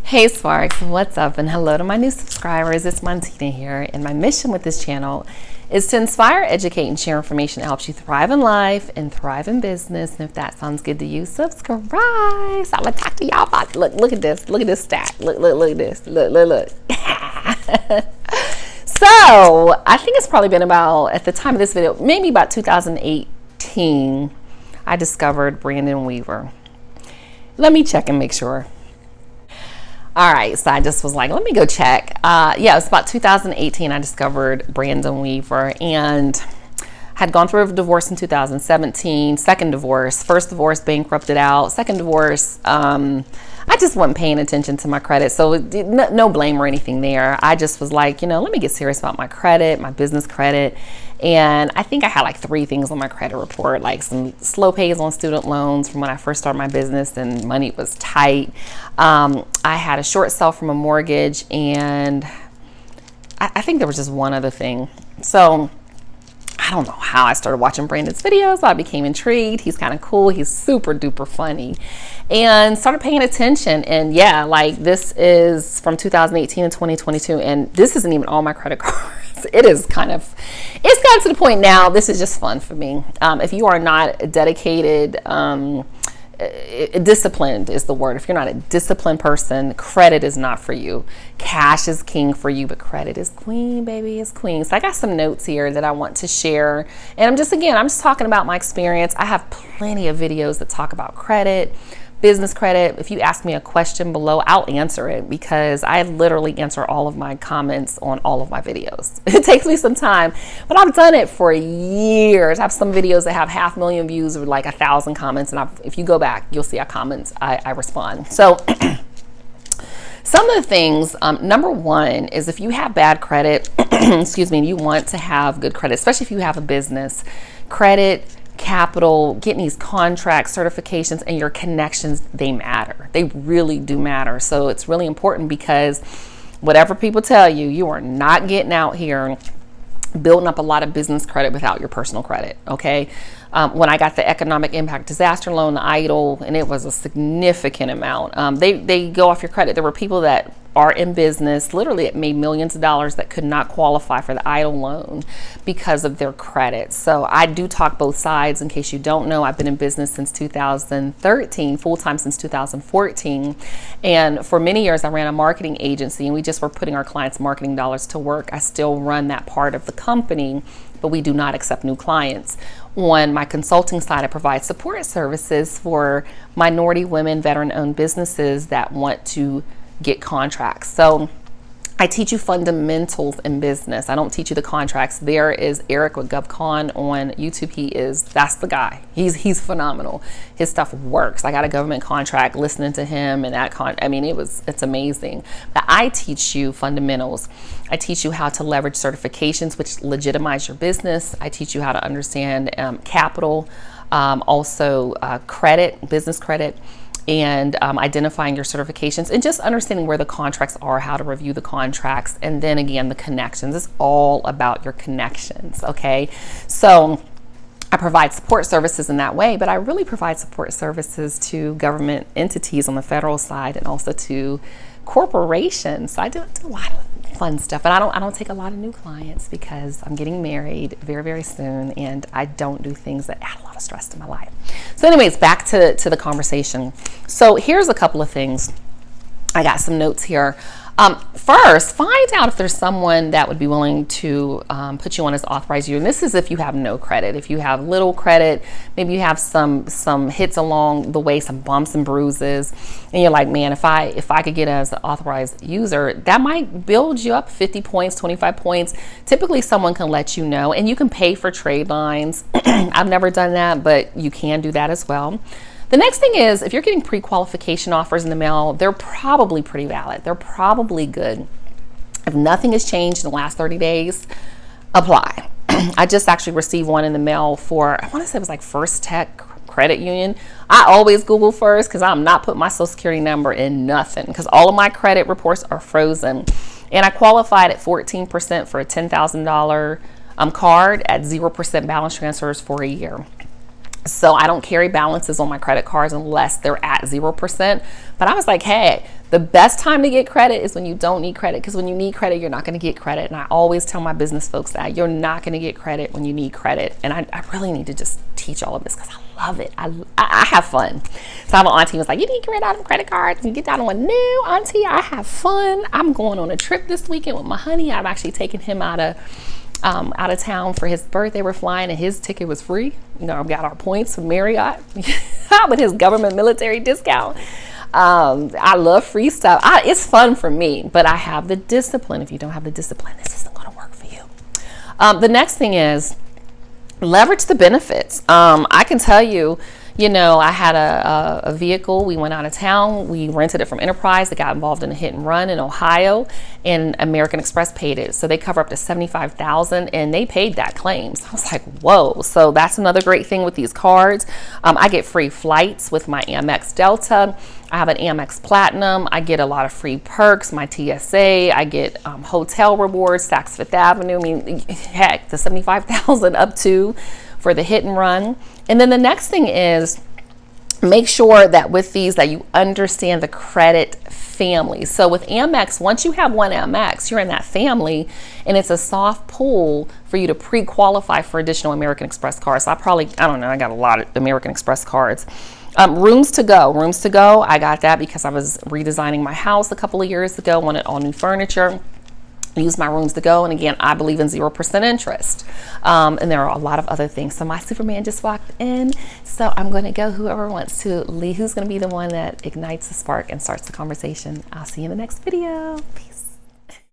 Hey Sparks, what's up? And hello to my new subscribers. It's Montina here, and my mission with this channel is to inspire, educate, and share information that helps you thrive in life and thrive in business. And if that sounds good to you, subscribe. So I'm gonna talk to y'all about look at this stack. Look at this. Look. So I think it's probably been about, at the time of this video, maybe about 2018, I discovered Brandon Weaver. Let me check and make sure. All right, so I just was like, let me go check. Yeah, it was about 2018 I discovered Brandon Weaver, and had gone through a divorce in 2017, second divorce, first divorce bankrupted out, second divorce, I just wasn't paying attention to my credit, so no blame or anything there. I just was like, let me get serious about my credit, my business credit. And I think I had like 3 things on my credit report, like some slow pays on student loans from when I first started my business and money was tight. I had a short sale from a mortgage, and I think there was just one other thing. So I don't know how I started watching Brandon's videos. I became intrigued. He's kind of cool. He's super duper funny, and started paying attention. And yeah, like this is from 2018 to 2022, and this isn't even all my credit cards. It's gotten to the point now, this is just fun for me. If you are not dedicated, disciplined is the word. If you're not a disciplined person, credit is not for you. Cash is king for you, but credit is queen, baby, is queen. So I got some notes here that I want to share. And I'm just talking about my experience. I have plenty of videos that talk about credit, business credit. If you ask me a question below, I'll answer it, because I literally answer all of my comments on all of my videos. It takes me some time, but I've done it for years. I have some videos that have 500,000 views or like 1,000 comments, and if you go back, you'll see our comments. I respond. So some of the things, number one is if you have bad credit, excuse me, and you want to have good credit, especially if you have a business, credit, capital, getting these contracts, certifications, and your connections, they matter. They really do matter. So it's really important, because whatever people tell you, you are not getting out here building up a lot of business credit without your personal credit. Okay. When I got the economic impact disaster loan, the EIDL, and it was a significant amount, they go off your credit. There were people that are in business, literally it made millions of dollars, that could not qualify for the EIDL loan because of their credit. So I do talk both sides. In case you don't know, I've been in business since 2013, full-time since 2014. And for many years, I ran a marketing agency, and we just were putting our clients' marketing dollars to work. I still run that part of the company, but we do not accept new clients. On my consulting side, I provide support services for minority women, veteran-owned businesses that want to get contracts. So I teach you fundamentals in business. I don't teach you the contracts. There is Eric with GovCon on YouTube. That's the guy. He's phenomenal. His stuff works. I got a government contract listening to him, and it's amazing. But I teach you fundamentals. I teach you how to leverage certifications, which legitimize your business. I teach you how to understand capital, also credit, business credit, and identifying your certifications, and just understanding where the contracts are, how to review the contracts, and then again, the connections. It's all about your connections, okay? So I provide support services in that way, but I really provide support services to government entities on the federal side, and also to corporations. So I do a lot of fun stuff, and I don't take a lot of new clients, because I'm getting married very, very soon, and I don't do things that add a lot of stress to my life. So anyways, back to the conversation. So here's a couple of things. I got some notes here. First, find out if there's someone that would be willing to put you on as authorized user. And this is if you have no credit. If you have little credit, maybe you have some hits along the way, some bumps and bruises, and you're like, man, if I could get as an authorized user, that might build you up 50 points, 25 points. Typically, someone can let you know, and you can pay for trade lines. I've never done that, but you can do that as well. The next thing is, if you're getting pre-qualification offers in the mail, they're probably pretty valid. They're probably good. If nothing has changed in the last 30 days, apply. I just actually received one in the mail for, I want to say it was like First Tech Credit Union. I always Google first, because I'm not putting my social security number in nothing, because all of my credit reports are frozen. And I qualified at 14% for a $10,000 card at 0% balance transfers for a year. So I don't carry balances on my credit cards unless they're at 0%. But I was like, hey, the best time to get credit is when you don't need credit, because when you need credit, you're not going to get credit. And I always tell my business folks that you're not going to get credit when you need credit. And I really need to just teach all of this because I love it. I have fun. So I have an auntie who's like, you need to get rid of them credit cards and get down on one. No, auntie, I have fun. I'm going on a trip this weekend with my honey. I'm actually taking him out of town for his birthday. We're flying and his ticket was free. You know, I've got our points from Marriott with his government military discount. I love free stuff. It's fun for me, but I have the discipline. If you don't have the discipline, this isn't going to work for you. The next thing is leverage the benefits. I can tell you, I had a vehicle. We went out of town. We rented it from Enterprise. That got involved in a hit and run in Ohio, and American Express paid it. So they cover up to $75,000, and they paid that claim. So I was like, whoa. So that's another great thing with these cards. I get free flights with my Amex Delta. I have an Amex Platinum. I get a lot of free perks, my TSA. I get hotel rewards, Saks Fifth Avenue. I mean, heck, the $75,000 up to for the hit and run. And then the next thing is make sure that with these that you understand the credit family. So with Amex, once you have one Amex, you're in that family, and it's a soft pull for you to pre-qualify for additional American Express cards. So I got a lot of American Express cards. Rooms to go. I got that because I was redesigning my house a couple of years ago, wanted all new furniture. Use my rooms to go, and again, I believe in 0% interest, and there are a lot of other things. So my Superman just walked in, so I'm going to go. Whoever wants to lead, who's going to be the one that ignites the spark and starts the conversation? I'll see you in the next video. Peace.